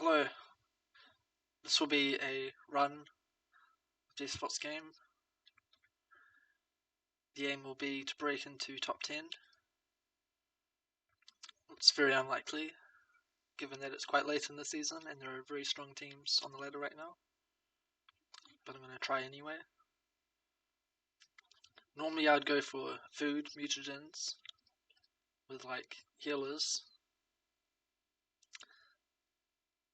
Hello, this will be a run Despots game. The aim will be to break into top 10. It's very unlikely, given that it's quite late in the season and there are very strong teams on the ladder right now. But I'm going to try anyway. Normally I'd go for food mutagens with like healers.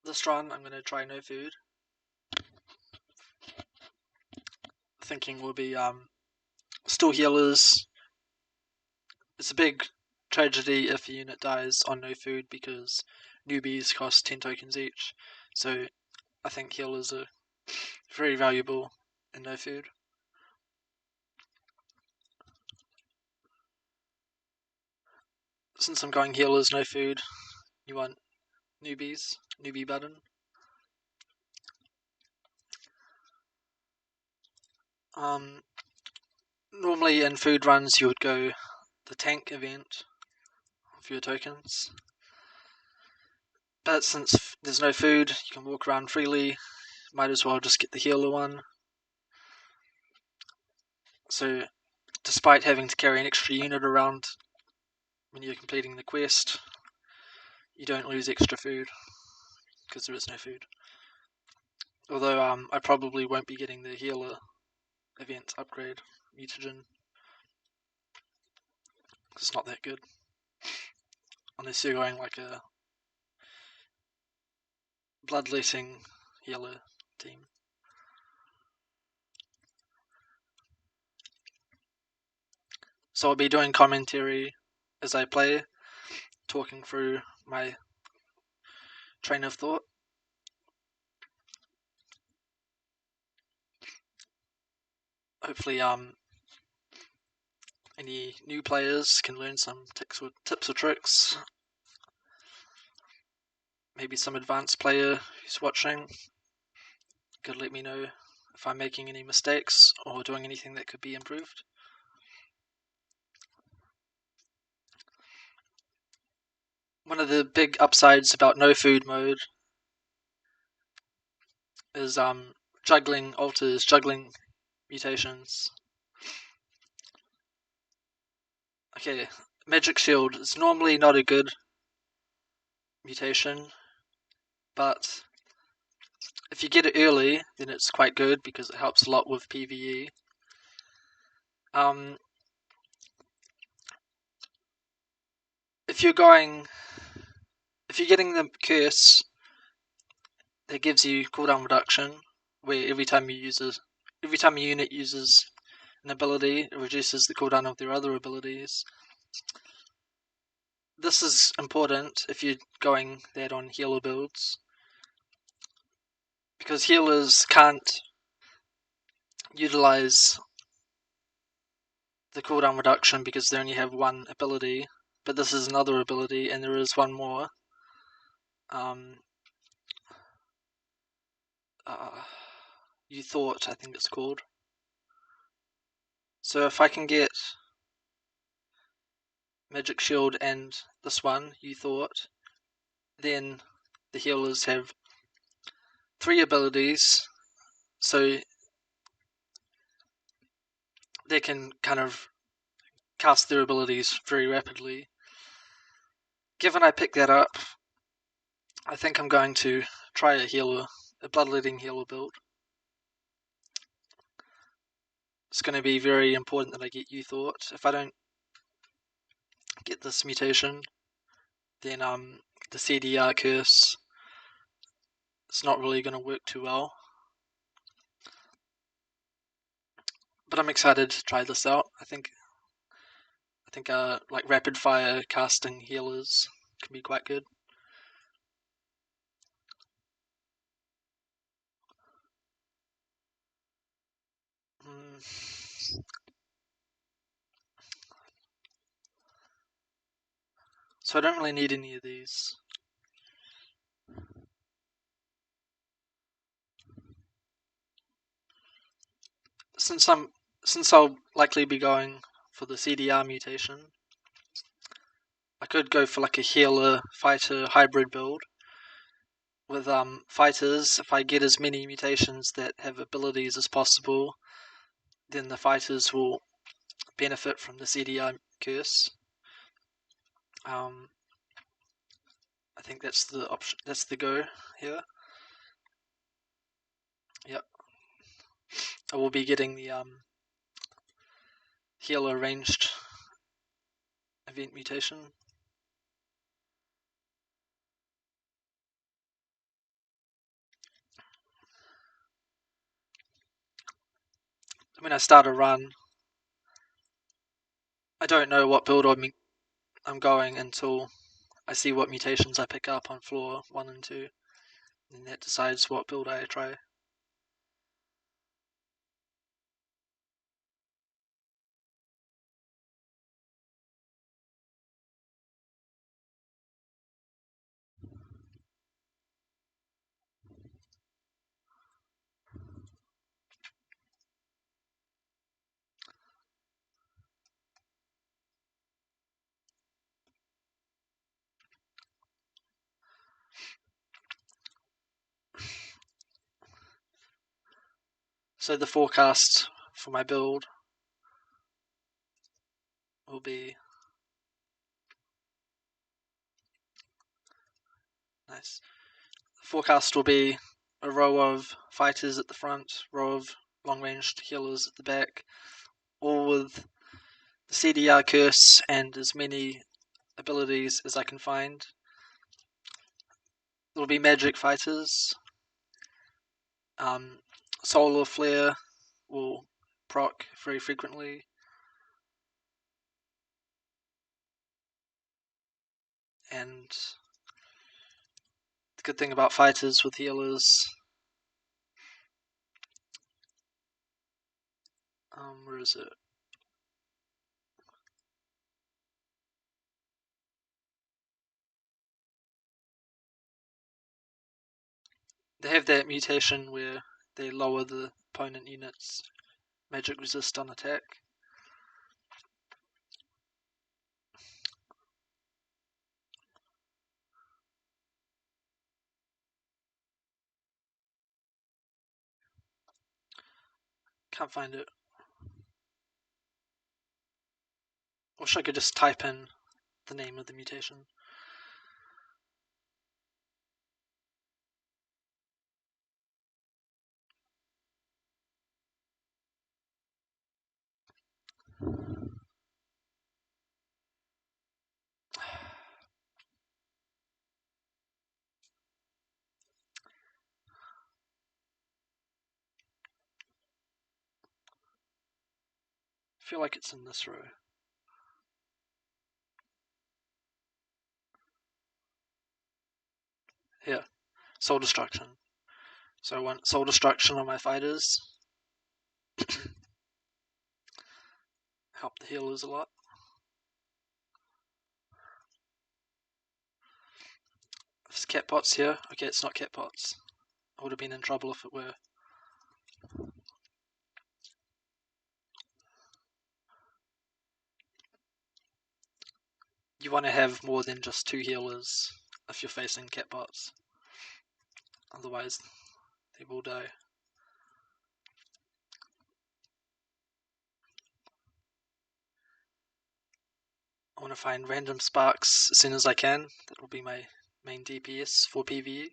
This run I'm going to try no food. Thinking will be still healers. It's a big tragedy if a unit dies on no food because newbies cost 10 tokens each. So I think healers are very valuable in no food. Since I'm going healers, no food, you want newbies, newbie button. Normally in food runs you would go the tank event for your tokens. But since there's no food, you can walk around freely, might as well just get the healer one. So despite having to carry an extra unit around when you're completing the quest, you don't lose extra food, because there is no food. Although I probably won't be getting the healer event upgrade mutagen. It's not that good. Unless you're going like a bloodletting healer team. So I'll be doing commentary as I play, talking through my train of thought. Hopefully any new players can learn some tips or tricks. Maybe some advanced player who's watching could let me know if I'm making any mistakes or doing anything that could be improved. One of the big upsides about no food mode is juggling alters, juggling mutations. Okay, Magic Shield is normally not a good mutation, but if you get it early, then it's quite good because it helps a lot with PvE. If you're getting the curse, that gives you cooldown reduction, where every time a unit uses an ability, it reduces the cooldown of their other abilities. This is important if you're going that on healer builds, because healers can't utilize the cooldown reduction because they only have one ability, but this is another ability and there is one more. You thought, I think it's called. So if I can get Magic Shield and this one, you thought, then the healers have 3 abilities, so they can kind of cast their abilities very rapidly. Given I picked that up, I think I'm going to try a bloodletting healer build. It's going to be very important that I get You Thought. If I don't get this mutation, then the CDR curse is not really going to work too well. But I'm excited to try this out. I think like rapid fire casting healers can be quite good. So I don't really need any of these. Since I'll likely be going for the CDR mutation, I could go for like a healer fighter hybrid build, with fighters, if I get as many mutations that have abilities as possible, then the fighters will benefit from the CDI curse. I think that's the option. That's the go here. Yep. I will be getting the healer ranged event mutation. When I start a run, I don't know what build I'm going until I see what mutations I pick up on floor 1 and 2, and that decides what build I try. So the forecast for my build will be nice. The forecast will be a row of fighters at the front, row of long-ranged healers at the back, all with the CDR curse and as many abilities as I can find. There will be magic fighters. Solar flare will proc very frequently. And the good thing about fighters with healers, where is it? They have that mutation where they lower the opponent unit's magic resist on attack. Can't find it. Wish I could just type in the name of the mutation. I feel like it's in this row. Here, soul destruction. So I want soul destruction on my fighters. Help the healers a lot. There's cat pots here. Okay, it's not cat pots. I would have been in trouble if it were. You want to have more than just 2 healers if you're facing cat bots. Otherwise, they will die. I want to find random sparks as soon as I can. That will be my main DPS for PvE.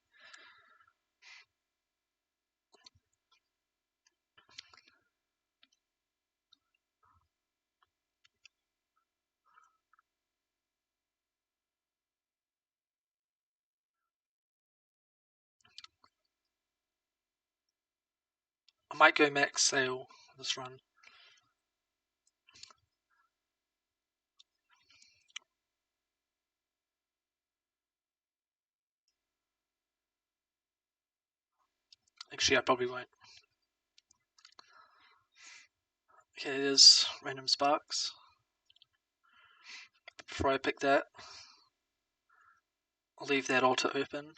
I might go max sale this run. Actually, I probably won't. Okay, there's random sparks. Before I pick that, I'll leave that altar open.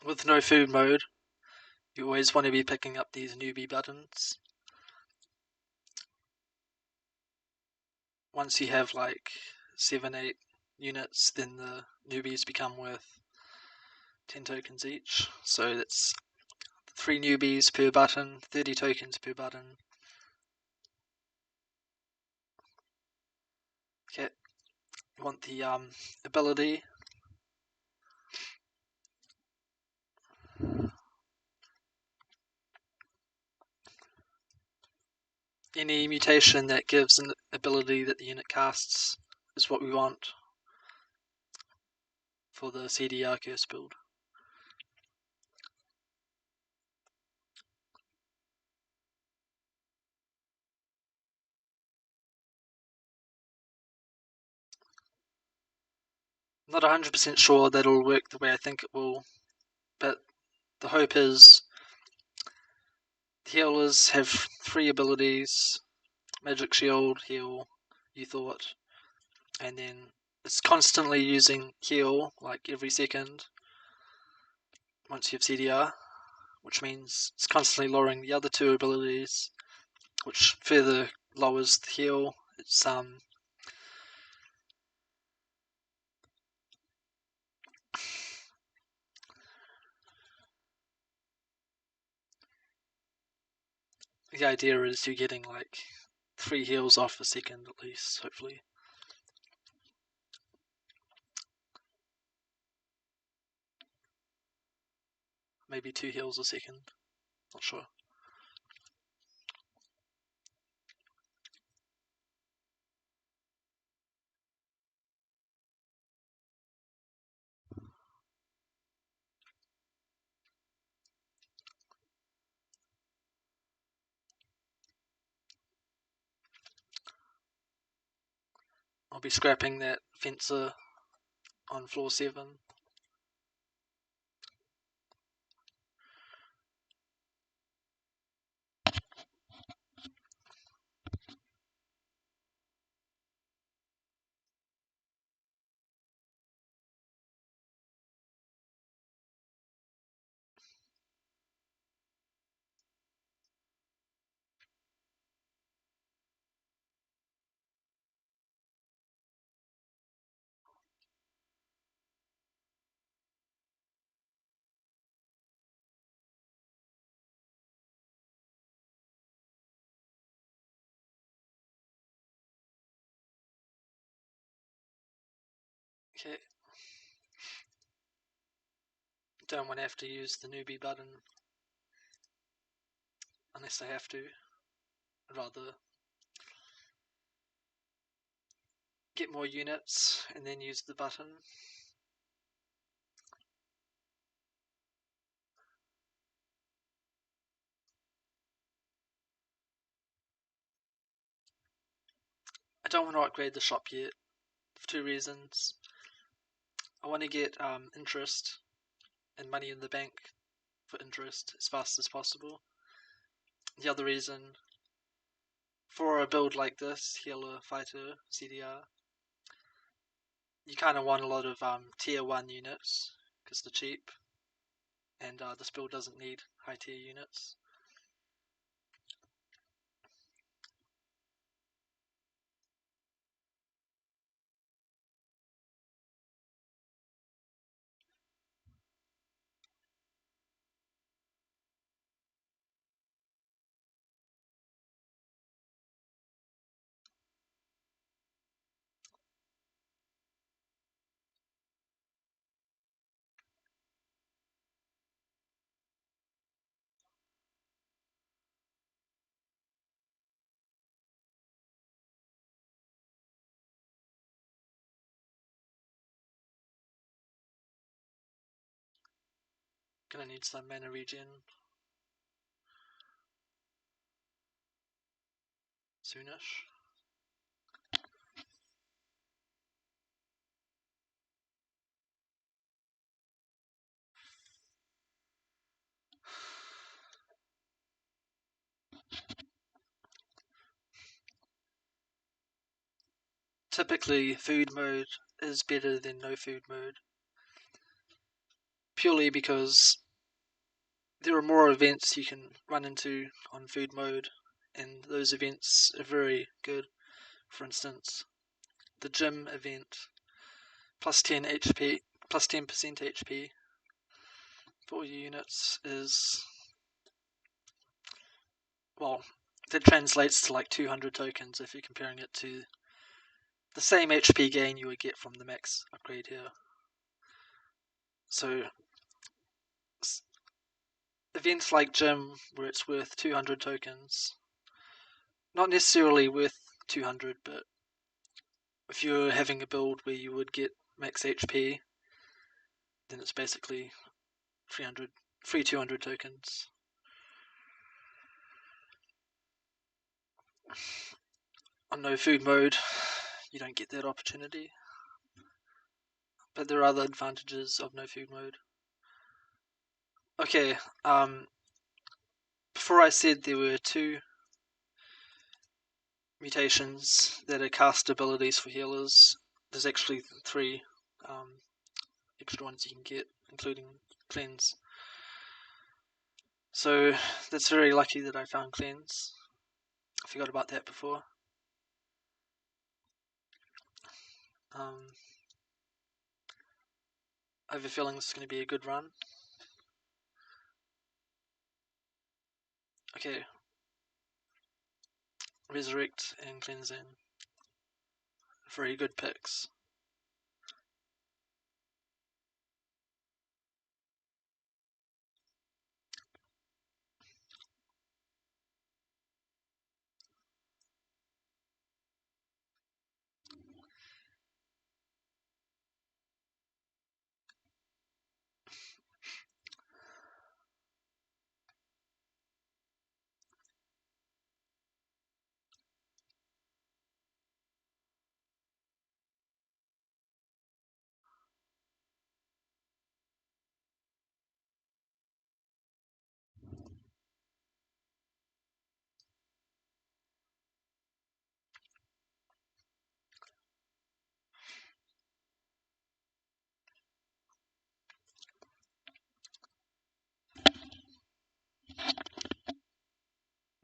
With no food mode, you always want to be picking up these newbie buttons. once you have like 7-8 units, then the newbies become worth 10 tokens each. So that's 3 newbies per button, 30 tokens per button. Okay, you want the ability. Any mutation that gives an ability that the unit casts is what we want for the CDR curse build. Not 100% sure that it'll work the way I think it will, but the hope is the healers have 3 abilities: Magic Shield, Heal, You Thought, and then it's constantly using Heal, like every second, once you have CDR, which means it's constantly lowering the other 2 abilities, which further lowers the heal. It's the idea is you're getting like 3 heals off a second at least, hopefully. Maybe 2 heals a second, not sure. I'll be scrapping that fencer on floor 7. Okay. Don't want to have to use the newbie button unless I have to. I'd rather get more units and then use the button. I don't want to upgrade the shop yet for 2 reasons. I want to get interest and money in the bank for interest as fast as possible. The other reason, for a build like this, healer, fighter, CDR, you kind of want a lot of tier 1 units because they're cheap, and this build doesn't need high tier units. Gonna need some mana regen soonish. Typically, food mode is better than no food mode, purely because there are more events you can run into on food mode, and those events are very good. For instance, the gym event, plus 10 HP, plus 10% HP for all your units is, well, that translates to like 200 tokens if you're comparing it to the same HP gain you would get from the max upgrade here. So events like gym, where it's worth 200 tokens, not necessarily worth 200, but if you're having a build where you would get max HP, then it's basically 300, free 200 tokens. On no food mode, you don't get that opportunity. But there are other advantages of no food mode. Okay, before I said there were 2 mutations that are cast abilities for healers. There's actually 3 extra ones you can get, including Cleanse. So that's very lucky that I found Cleanse. I forgot about that before. I have a feeling this is going to be a good run. Okay. Resurrect and Cleansing. Very good picks.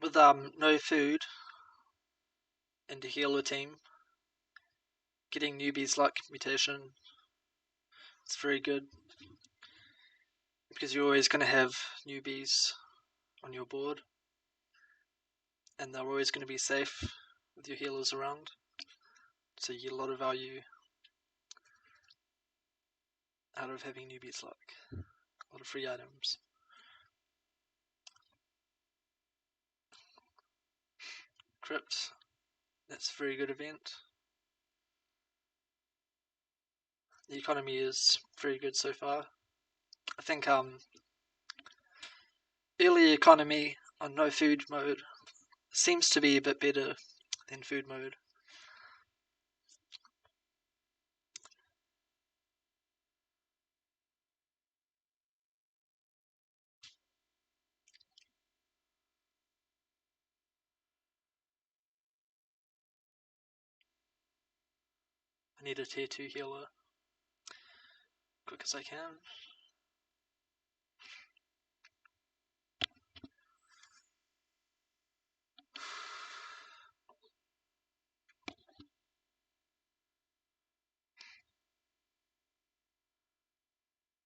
With no food and a healer team, getting newbie's luck mutation is very good, because you're always going to have newbies on your board, and they're always going to be safe with your healers around, so you get a lot of value out of having newbie's luck. A lot of free items. Crypt, that's a very good event. The economy is very good so far. I think early economy on no food mode seems to be a bit better than food mode. I need a tier 2 healer quick as I can.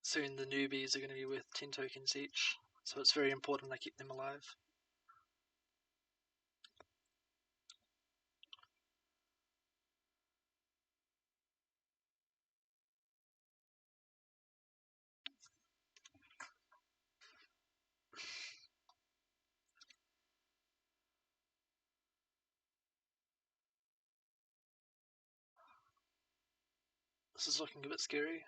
Soon the newbies are going to be worth 10 tokens each, so it's very important I keep them alive. This is looking a bit scary.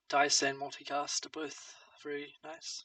Dice and multicast are both very nice.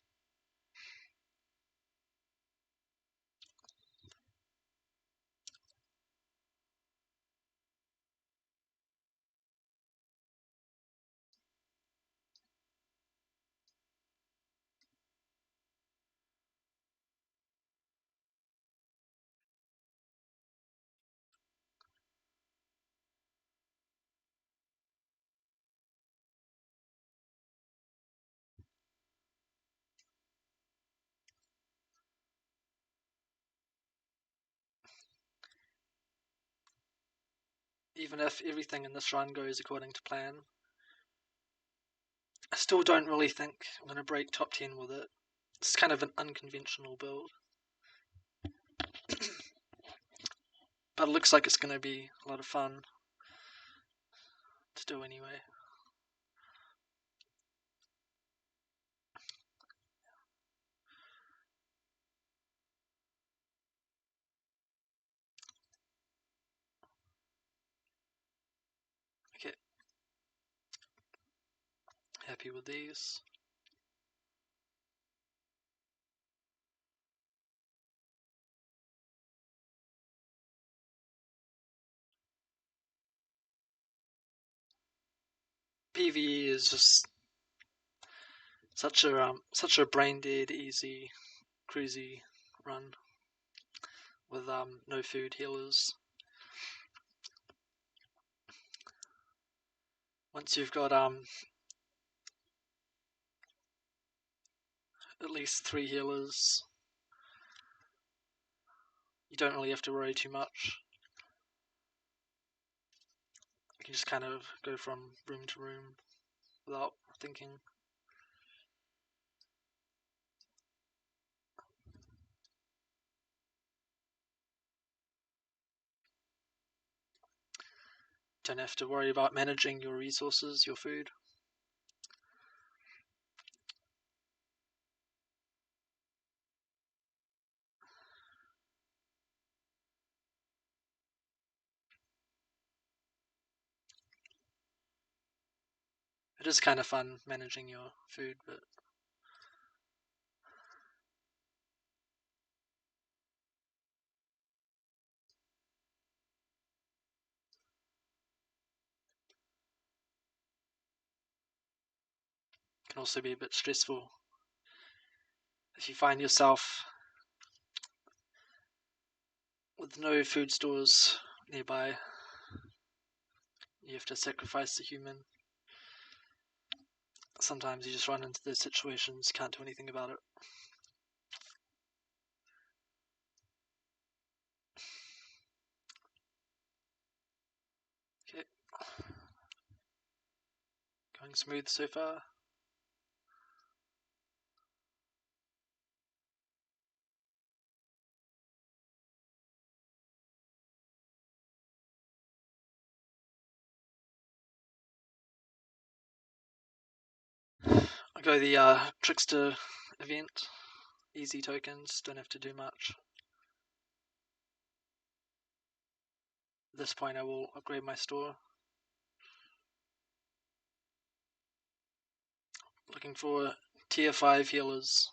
even if everything in this run goes according to plan. I still don't really think I'm going to break top 10 with it. It's kind of an unconventional build. But it looks like it's going to be a lot of fun to do anyway. Okay. Happy with these. PvE is just such a brain dead, easy, cruisy run with no food healers. Once you've got at least 3 healers, you don't really have to worry too much. You can just kind of go from room to room without thinking. Don't have to worry about managing your resources, your food. It is kind of fun managing your food, but can also be a bit stressful. If you find yourself with no food stores nearby, you have to sacrifice the human. Sometimes you just run into those situations, can't do anything about it. Okay. Going smooth so far. I'll go the Trickster event. Easy tokens, don't have to do much. At this point I will upgrade my store. Looking for tier 5 healers.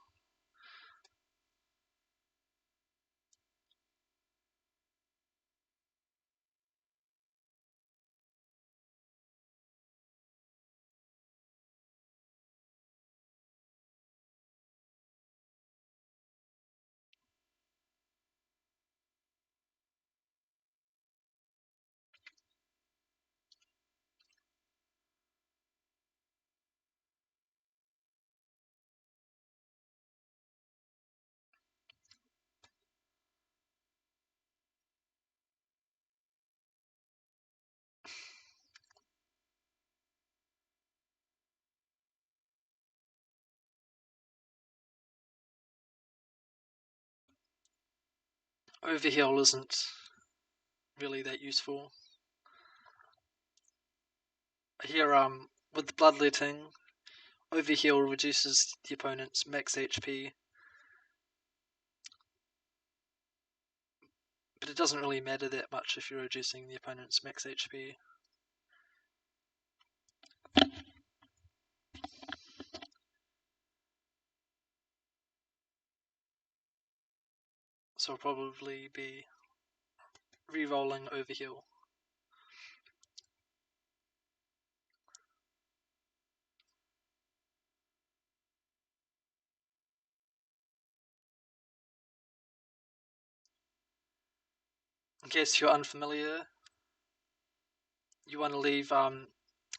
Overheal isn't really that useful. Here, with bloodletting, overheal reduces the opponent's max HP, but it doesn't really matter that much if you're reducing the opponent's max HP. So I'll probably be re-rolling overheal. In case you're unfamiliar, you want to leave,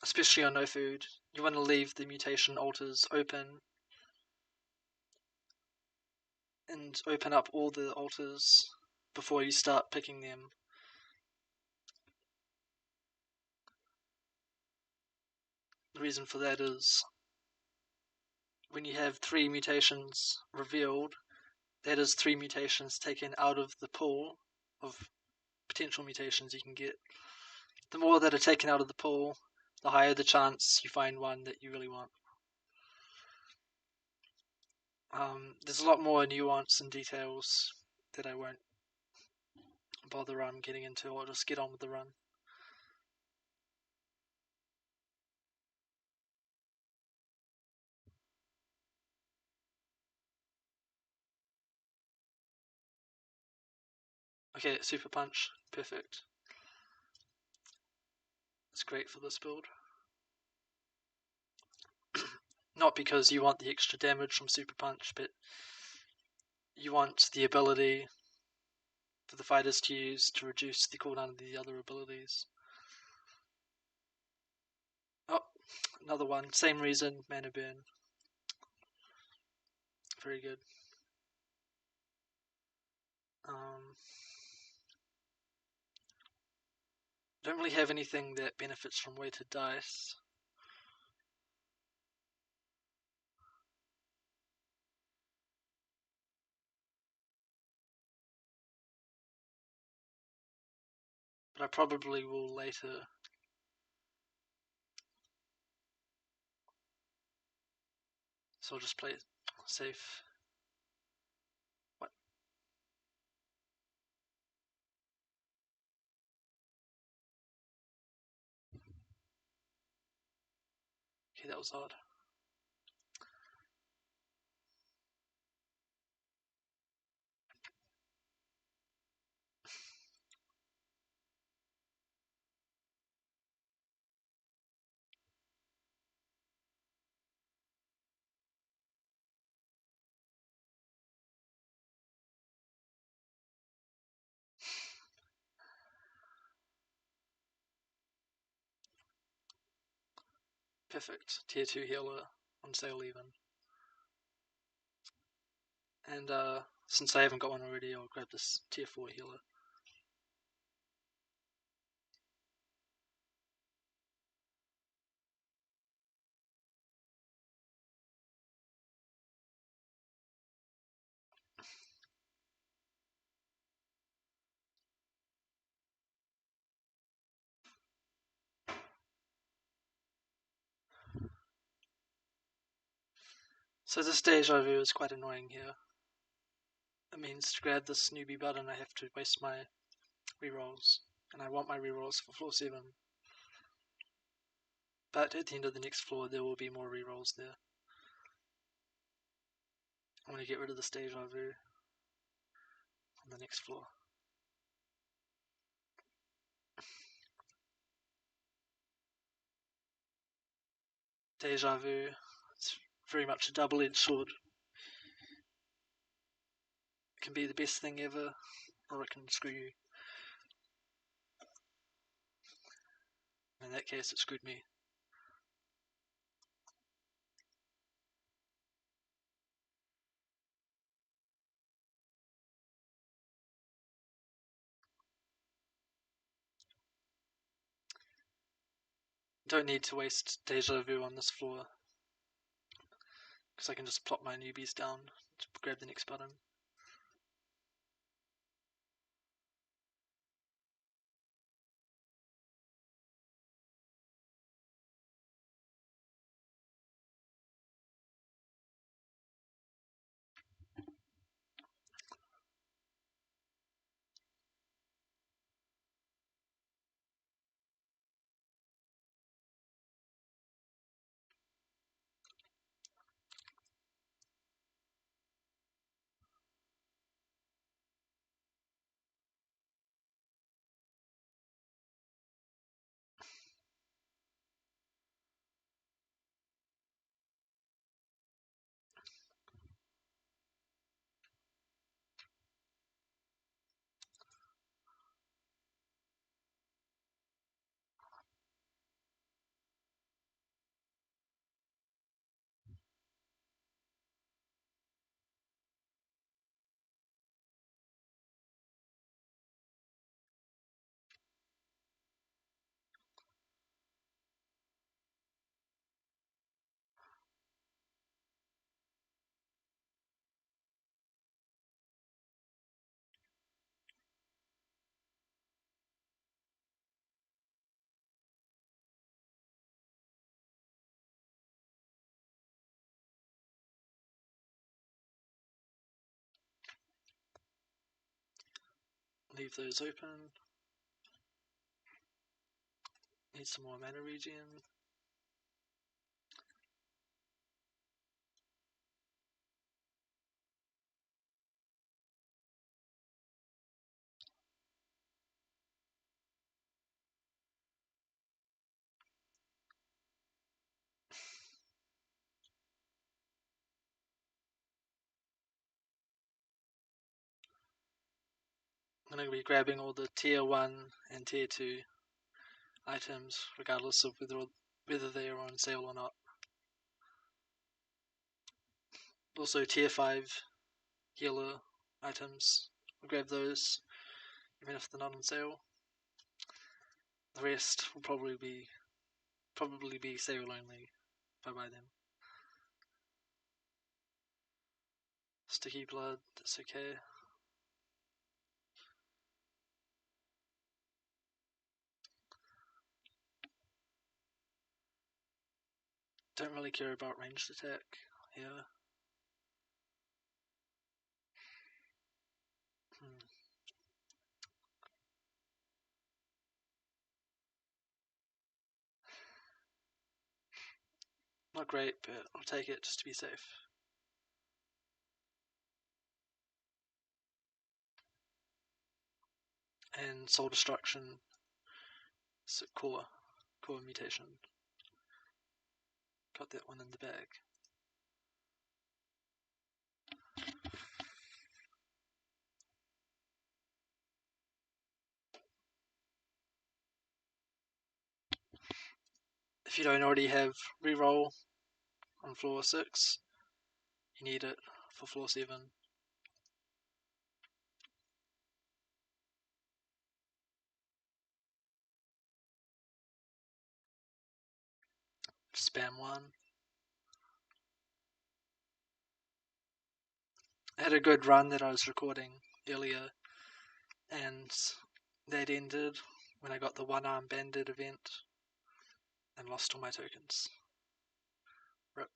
especially on no food, you want to leave the mutation altars open and open up all the altars before you start picking them. The reason for that is when you have 3 mutations revealed, that is 3 mutations taken out of the pool of potential mutations you can get. The more that are taken out of the pool, the higher the chance you find one that you really want. There's a lot more nuance and details that I won't bother getting into. I'll just get on with the run. Okay, Super Punch, perfect. It's great for this build. Not because you want the extra damage from Super Punch, but you want the ability for the fighters to use to reduce the cooldown of the other abilities. Oh, another one. Same reason, Mana Burn. Very good. Don't really have anything that benefits from weighted dice. But I probably will later. So I'll just play it safe. What? Okay, that was odd. Perfect. Tier 2 healer on sale even. And since I haven't got one already, I'll grab this tier 4 healer. So this deja vu is quite annoying here. It means to grab this newbie button I have to waste my rerolls. And I want my rerolls for floor 7. But at the end of the next floor there will be more rerolls there. I'm going to get rid of this deja vu on the next floor. Deja vu, it's very much a double-edged sword. It can be the best thing ever, or it can screw you. In that case, it screwed me. Don't need to waste deja vu on this floor, because I can just plop my newbies down to grab the next button. Leave those open. Need some more mana regen. I'm going to be grabbing all the tier 1 and tier 2 items, regardless of whether they are on sale or not. Also tier 5 healer items, I'll grab those, even if they're not on sale. The rest will probably be sale only if I buy them. Sticky blood, that's okay. Don't really care about ranged attack here. Not great, but I'll take it just to be safe. And Soul Destruction, so core mutation. Got that one in the bag. If you don't already have reroll on floor 6, you need it for floor 7. Spam 1. I had a good run that I was recording earlier, and that ended when I got the one arm bandit event and lost all my tokens. Rip.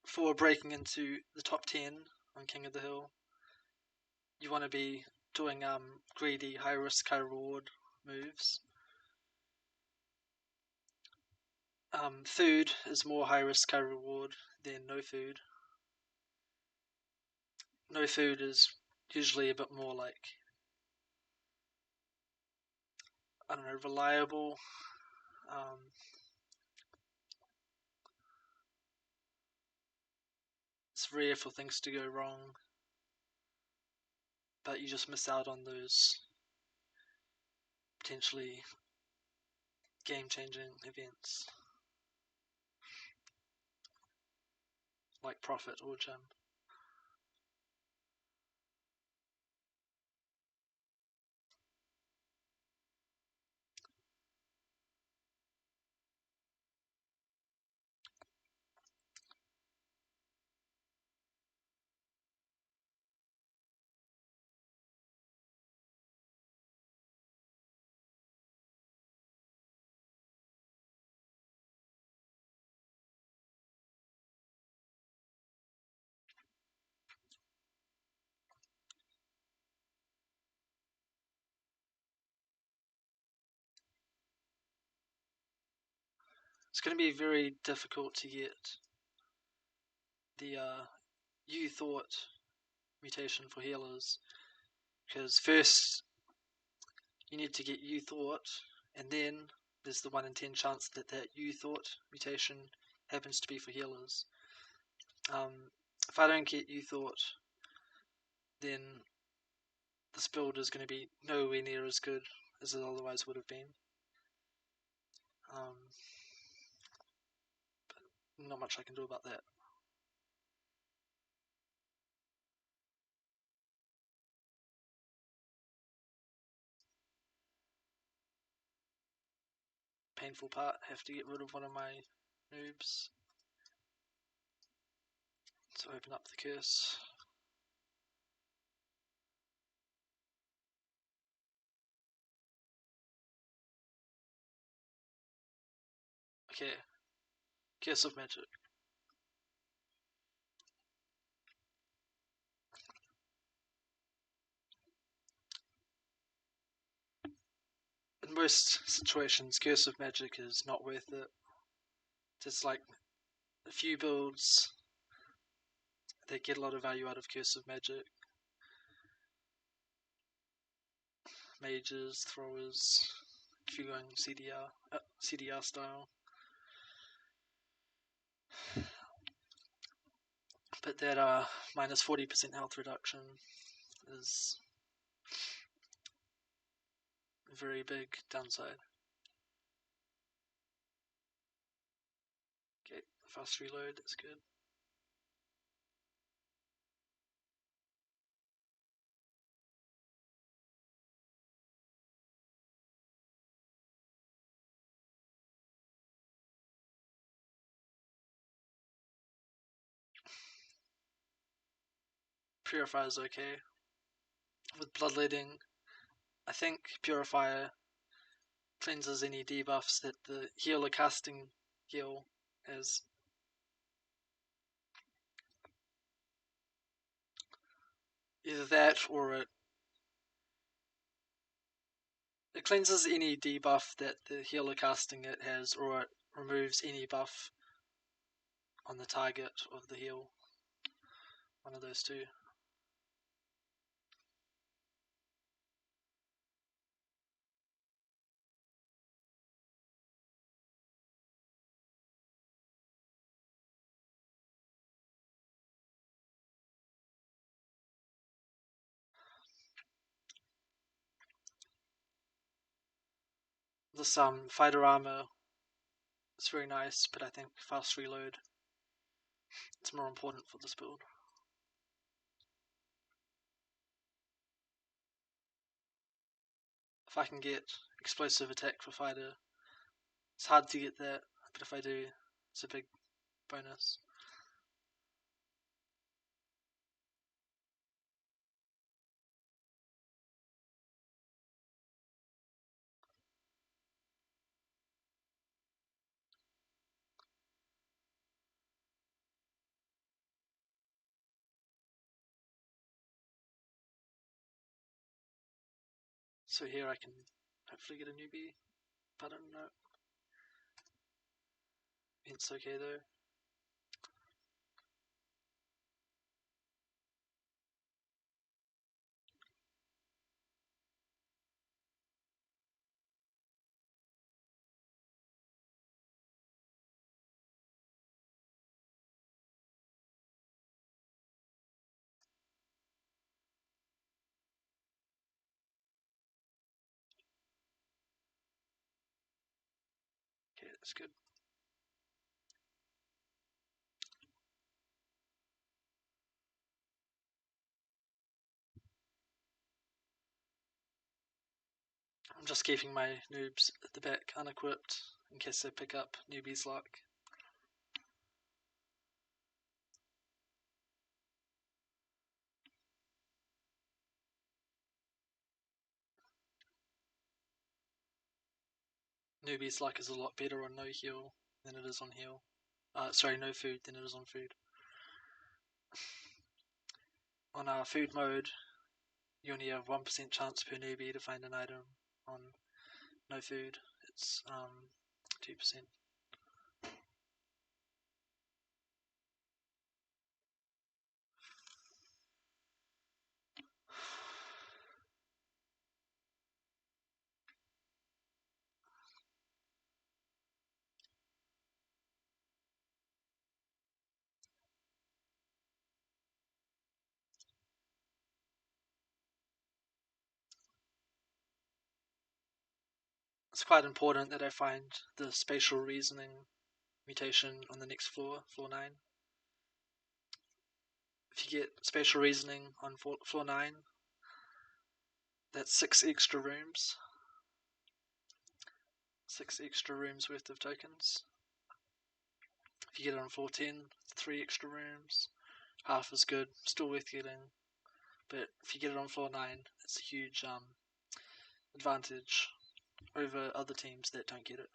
For breaking into the top 10 on King of the Hill, you want to be doing greedy, high risk, high reward moves. Food is more high risk, high reward than no food. No food is usually a bit more like, I don't know, reliable. It's rare for things to go wrong, but you just miss out on those potentially game-changing events like Prophet or Gem. It's going to be very difficult to get the You Thought mutation for healers, because first you need to get You Thought, and then there's the 1 in 10 chance that that You Thought mutation happens to be for healers. If I don't get You Thought, then this build is going to be nowhere near as good as it otherwise would have been. But not much I can do about that. painful part. I have to get rid of one of my noobs. So open up the curse. Okay. Curse of Magic. In most situations, Curse of Magic is not worth it. Just like a few builds that get a lot of value out of Curse of Magic. Mages, throwers, if you're going CDR style. But that minus 40% health reduction is a very big downside. Okay, fast reload, that's good. Purify is okay. With Bloodletting, I think Purifier cleanses any debuffs that the healer casting heal has. Either that or it cleanses any debuff that the healer casting it has, or it removes any buff on the target of the heal. One of those two. This fighter armor is very nice, but I think fast reload is more important for this build. If I can get explosive attack for fighter, it's hard to get that, but if I do, it's a big bonus. So here I can hopefully get a newbie, but I don't know. It's okay though. Okay, that's good. I'm just keeping my noobs at the back unequipped in case they pick up newbie's luck. Newbie's luck is a lot better on no heal than it is on heal. Sorry, no food than it is on food. On food mode, you only have 1% chance per newbie to find an item. On no food, it's 2%. It's quite important that I find the spatial reasoning mutation on the next floor, floor 9. If you get spatial reasoning on floor 9, that's 6 extra rooms. 6 extra rooms worth of tokens. If you get it on floor 10, 3 extra rooms, half as good, still worth getting. But if you get it on floor 9, it's a huge advantage over other teams that don't get it.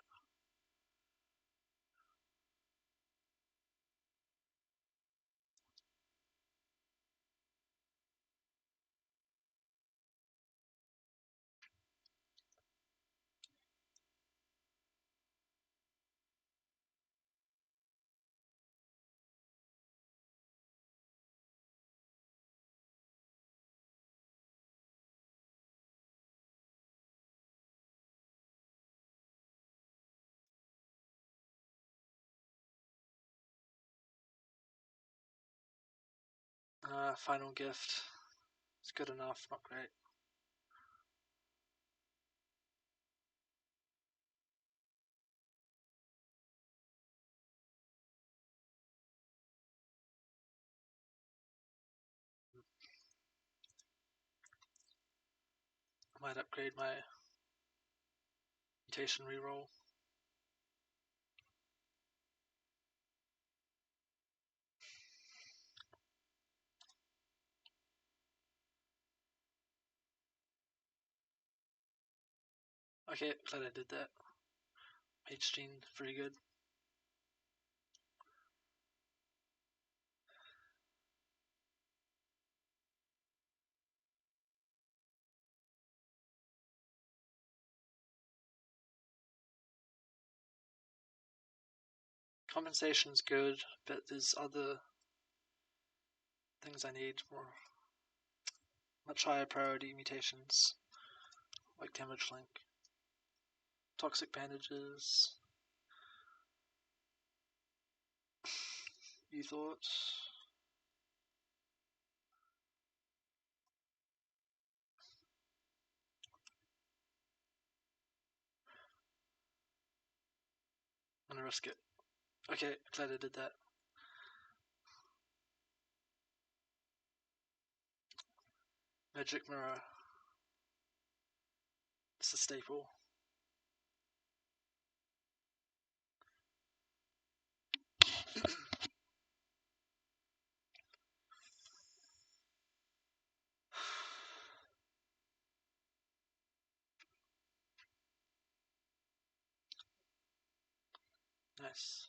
Final gift. It's good enough, not great. I might upgrade my mutation reroll. Okay, glad I did that. Mage Gene, very good. Compensation's good, but there's other things I need more. Much higher priority mutations, like damage link. Toxic bandages. You thought? I'm gonna risk it. Okay, glad I did that. Magic Mirror. It's a staple. Nice.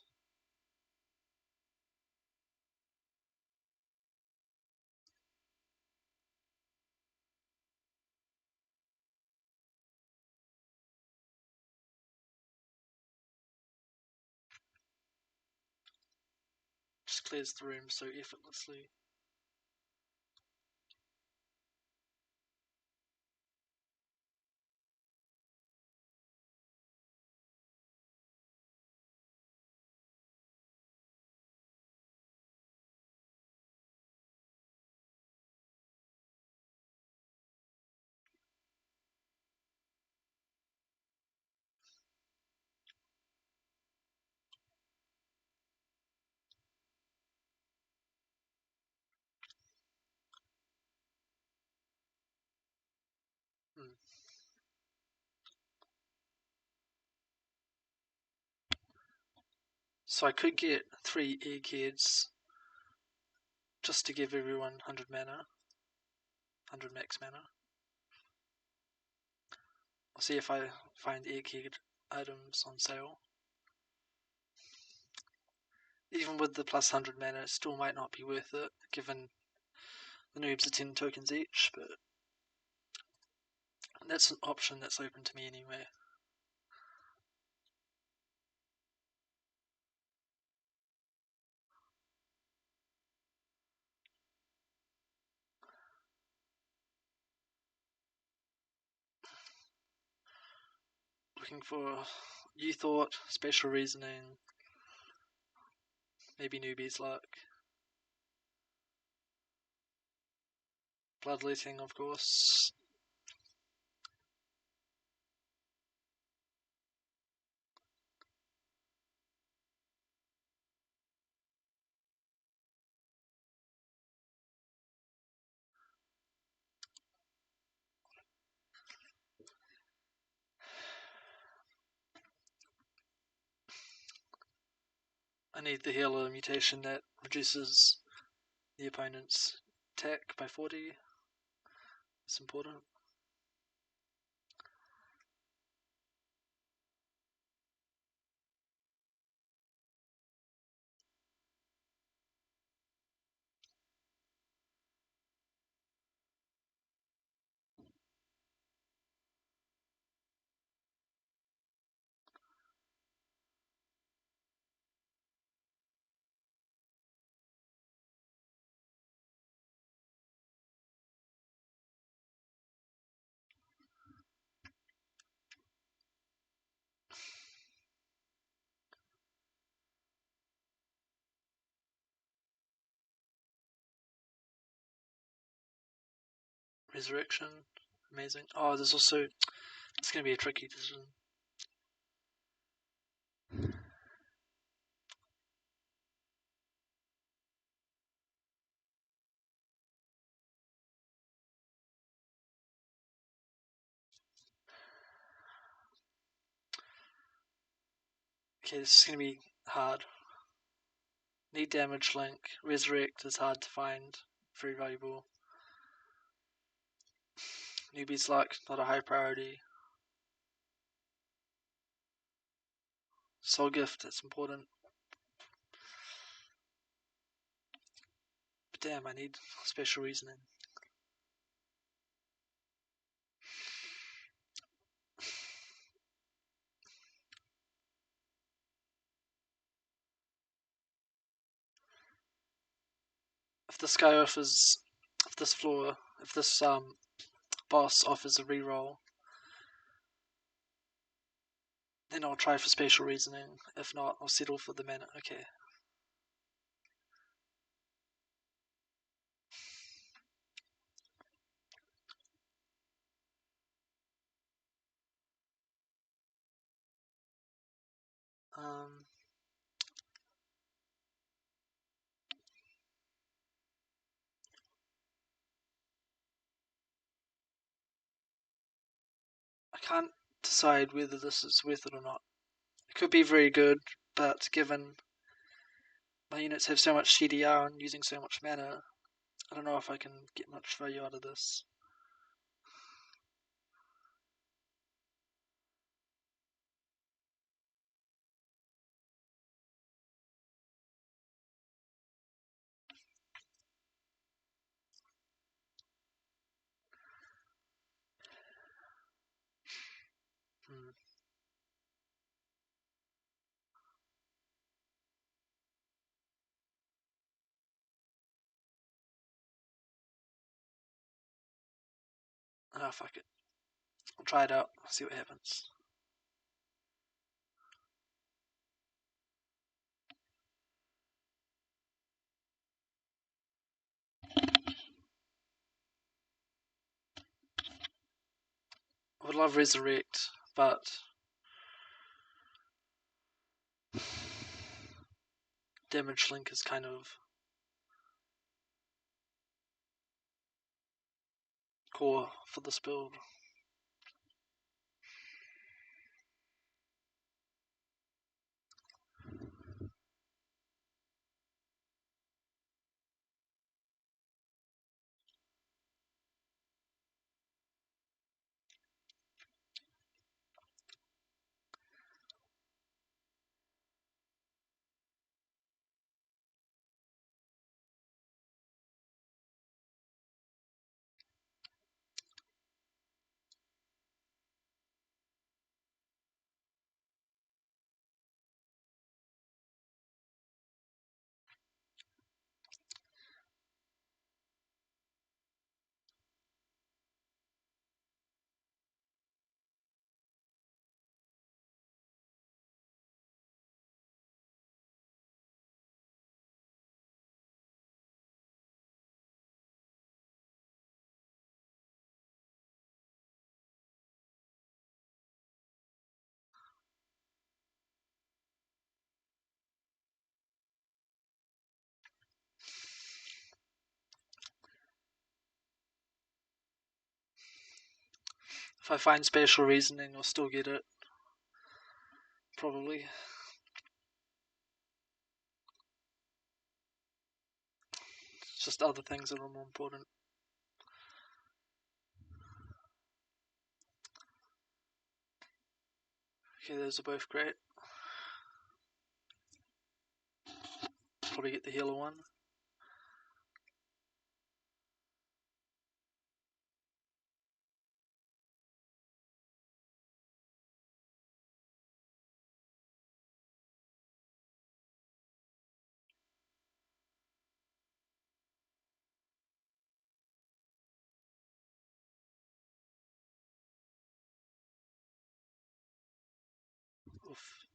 Just clears the room so effortlessly. Hmm. So I could get 3 eggheads just to give everyone 100 mana. 100 max mana. I'll see if I find egghead items on sale. Even with the plus 100 mana, it still might not be worth it, given the noobs are 10 tokens each, but that's an option that's open to me anyway. Looking for You Thought, Spatial Reasoning, maybe Newbie's Luck. Bloodletting, of course. I need the healer mutation that reduces the opponent's attack by 40. It's important. Resurrection, amazing. Oh, there's also, it's going to be a tricky decision. Okay, this is going to be hard. Need damage link. Resurrect is hard to find. Very valuable. Newbie's luck, not a high priority. Soul gift, that's important. But damn, I need special reasoning. If this guy offers, if this boss offers a reroll, then I'll try for spatial reasoning. If not, I'll settle for the mana. Okay. Um, I can't decide whether this is worth it or not. It could be very good, but given my units have so much CDR and using so much mana, I don't know if I can get much value out of this. Hmm. Ah, fuck it. I'll try it out, see what happens. I would love Resurrect, but Damage Link is kind of core for this build. If I find Spatial Reasoning, I'll still get it. Probably. just other things that are more important. Okay, those are both great. Probably get the healer one. Oof.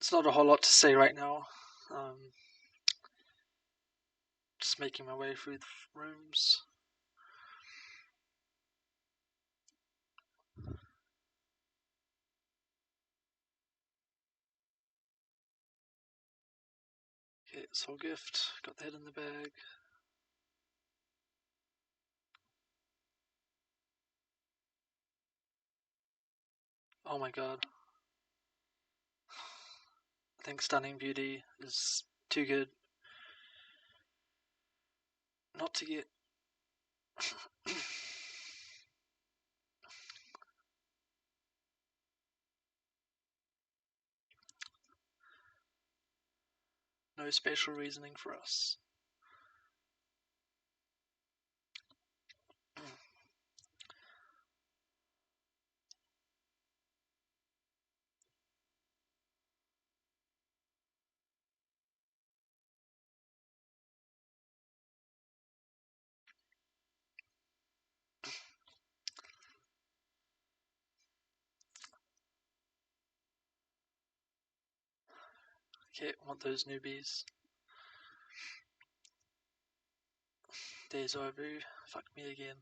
It's not a whole lot to say right now. Just making my way through the rooms. Okay, soul gift. Got that in the bag. Oh my god. I think Stunning Beauty is too good not to get. No spatial reasoning for us. Okay, want those newbies. Deja vu. Fuck me again.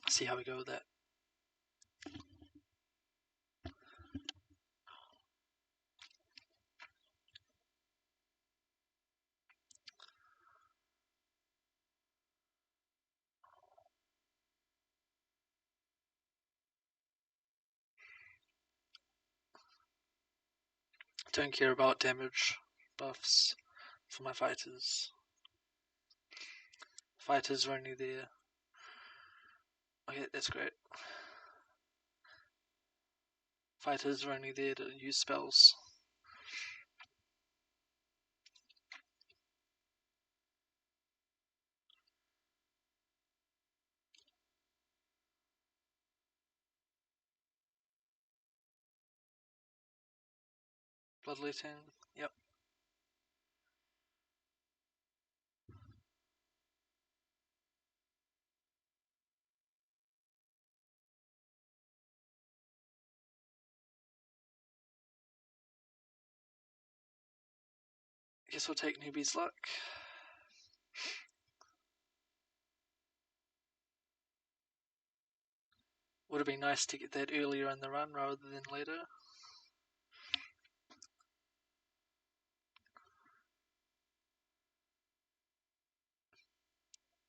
See how we go with that. Don't care about damage buffs for my fighters. Fighters are only there. Okay, that's great. Fighters are only there to use spells. Bloodletting, yep. Guess we'll take newbie's luck. Would have been nice to get that earlier in the run rather than later.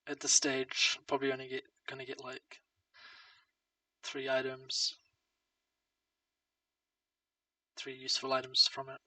At this stage, probably only gonna get like 3 items, 3 useful items from it.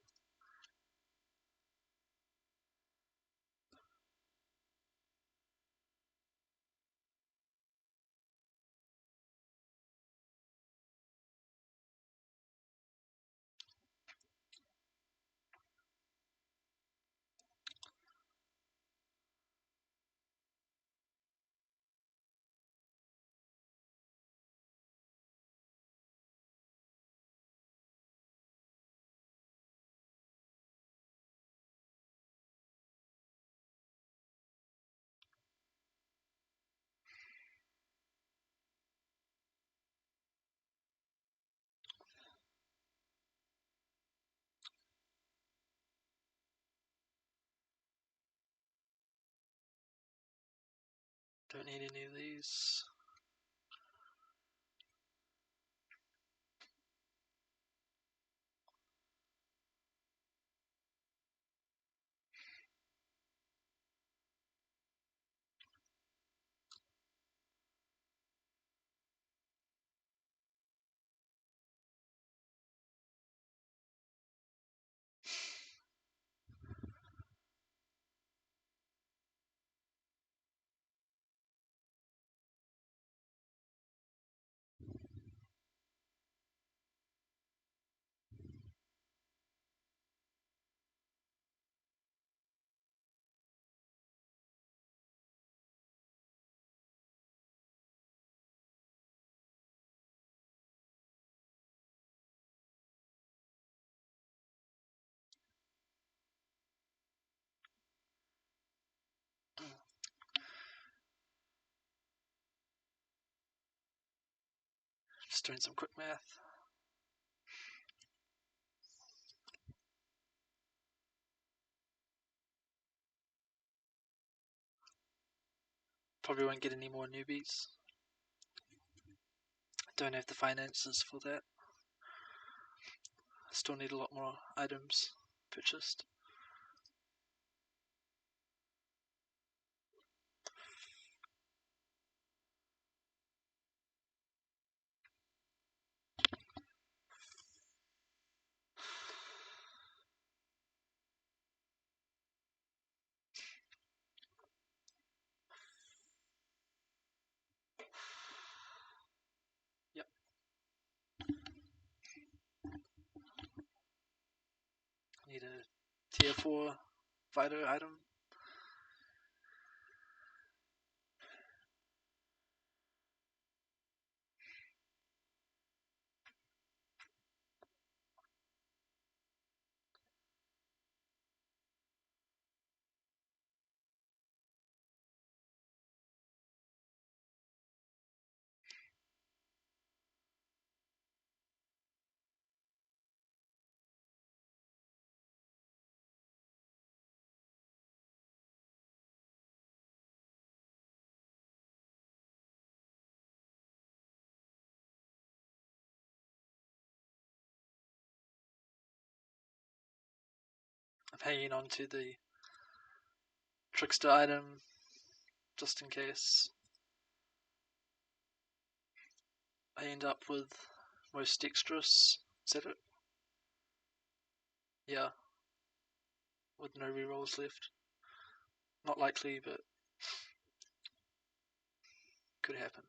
Don't need any of these. Just doing some quick math. Probably won't get any more newbies. Don't have the finances for that. Still need a lot more items purchased. Yep. Need a tier 4 fighter item. I'm hanging on to the trickster item just in case I end up with most dexterous. Is that it? Yeah. With no rerolls left. Not likely, but could happen.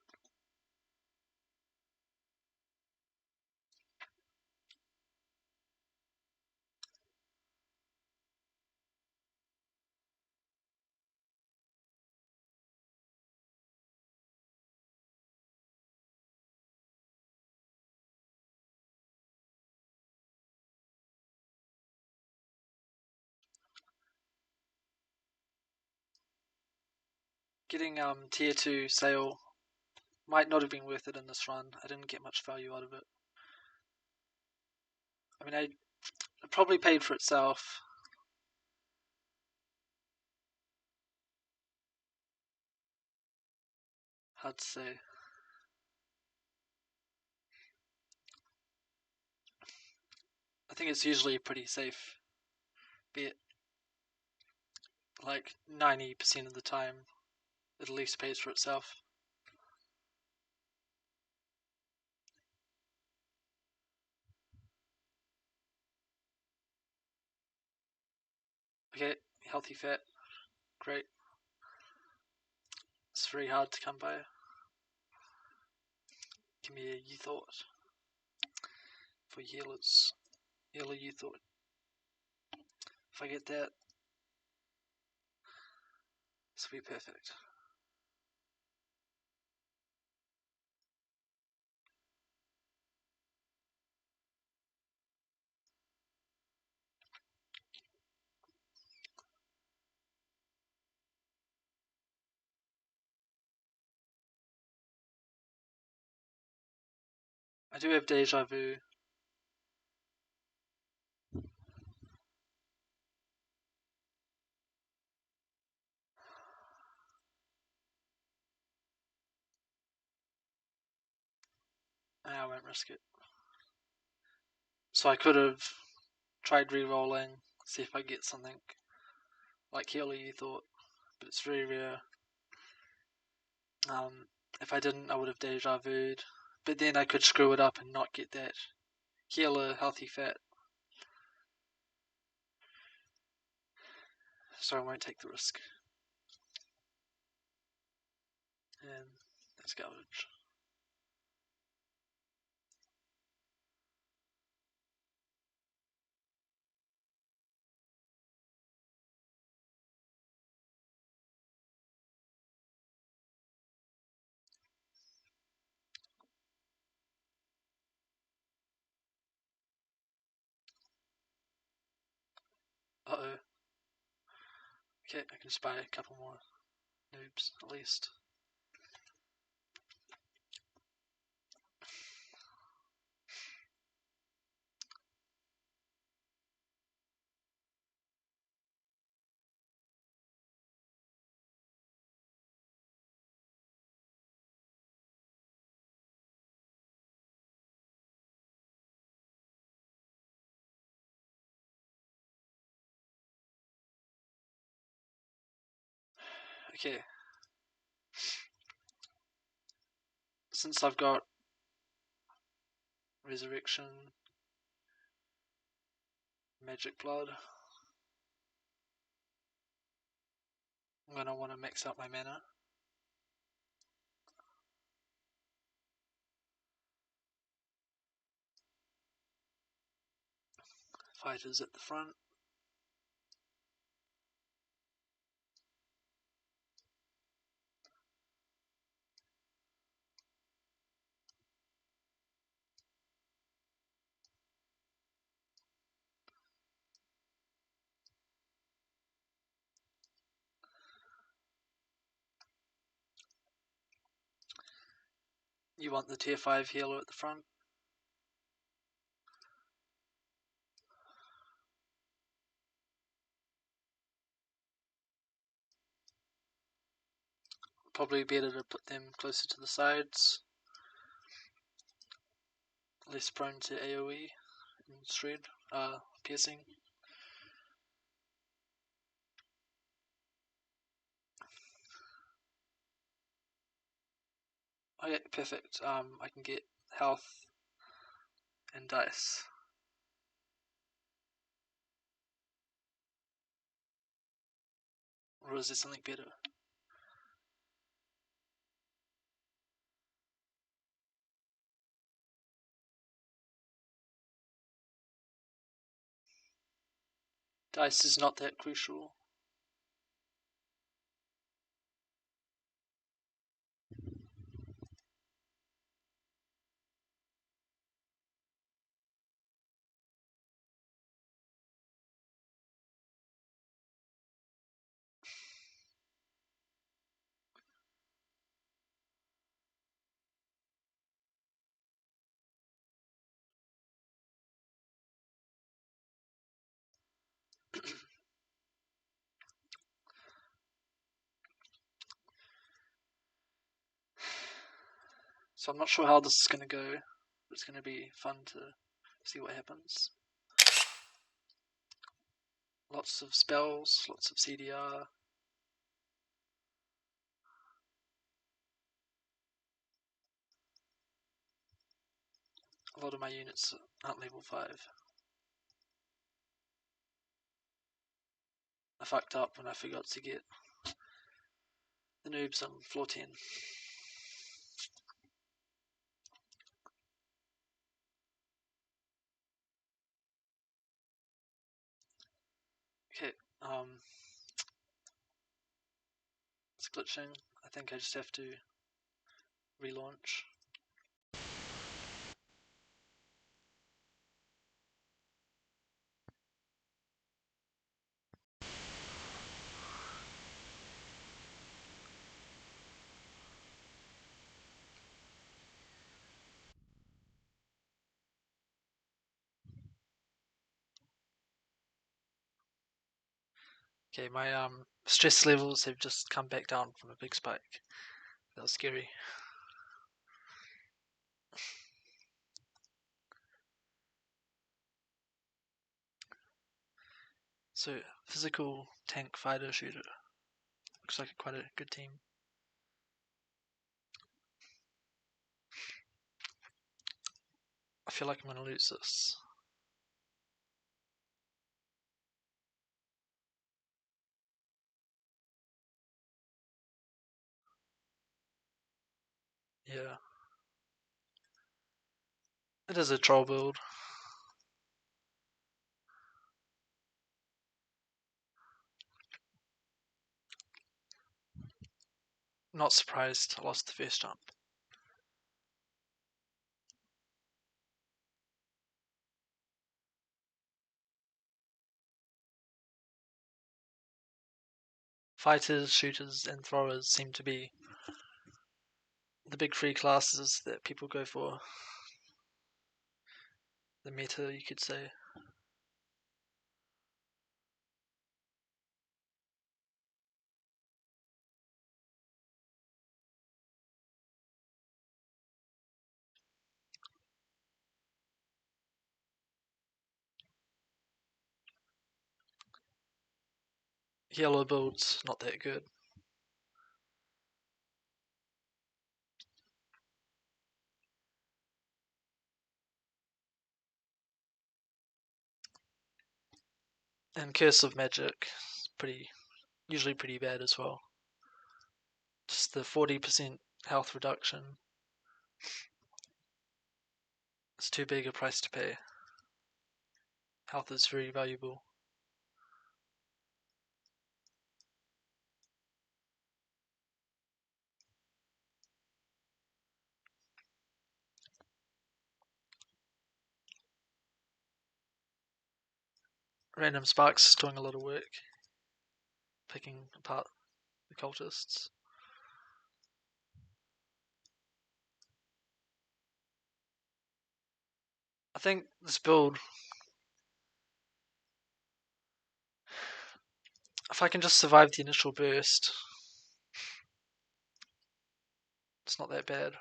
Getting tier 2 sale might not have been worth it in this run. I didn't get much value out of it. I mean, it probably paid for itself. Hard to say. I think it's usually a pretty safe bet. Like 90% of the time, It at least pays for itself. Okay, healthy fat. Great. It's very hard to come by. Give me a you thought for healers. Healer you thought. If I get that, this will be perfect. I do have deja vu. I won't risk it. So I could have tried re-rolling, see if I get something like healer you thought, but it's very rare. If I didn't, I would have deja vu'd, but then I could screw it up and not get that healer healthy fat. So I won't take the risk. And that's garbage. Uh-oh. Okay, I can just buy a couple more noobs, at least. Okay. Since I've got Resurrection, Magic Blood, I'm going to want to max out my mana. Fighters at the front. You want the tier 5 healer at the front. Probably better to put them closer to the sides. Less prone to AoE and shred, piercing. Okay, perfect. I can get health and dice. Or is there something better? Dice is not that crucial. So I'm not sure how this is going to go. But it's going to be fun to see what happens. Lots of spells, lots of CDR. A lot of my units aren't level 5. I fucked up when I forgot to get the noobs on floor 10. Okay, it's glitching. I think I just have to relaunch. Okay, my stress levels have just come back down from a big spike. That was scary. So, physical tank fighter shooter. Looks like quite a good team. I feel like I'm gonna lose this. Yeah. It is a troll build. Not surprised I lost the first jump. Fighters, shooters, and throwers seem to be the big three classes that people go for. The meta, you could say. Yellow build's not that good. And Curse of Magic is usually pretty bad as well. Just the 40% health reduction. It's too big a price to pay. Health is very valuable. Random Sparks is doing a lot of work, picking apart the cultists. I think this build, if I can just survive the initial burst, it's not that bad.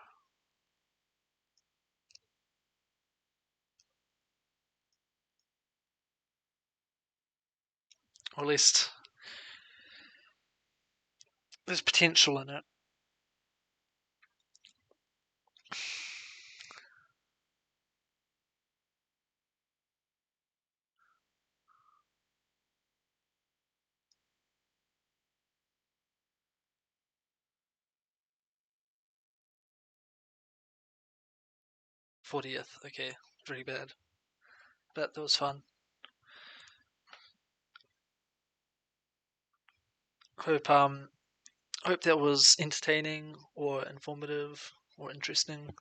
Or at least there's potential in it. '40th, okay, very bad. But that was fun. Hope that was entertaining or informative or interesting.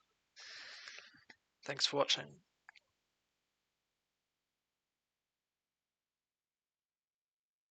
Thanks for watching.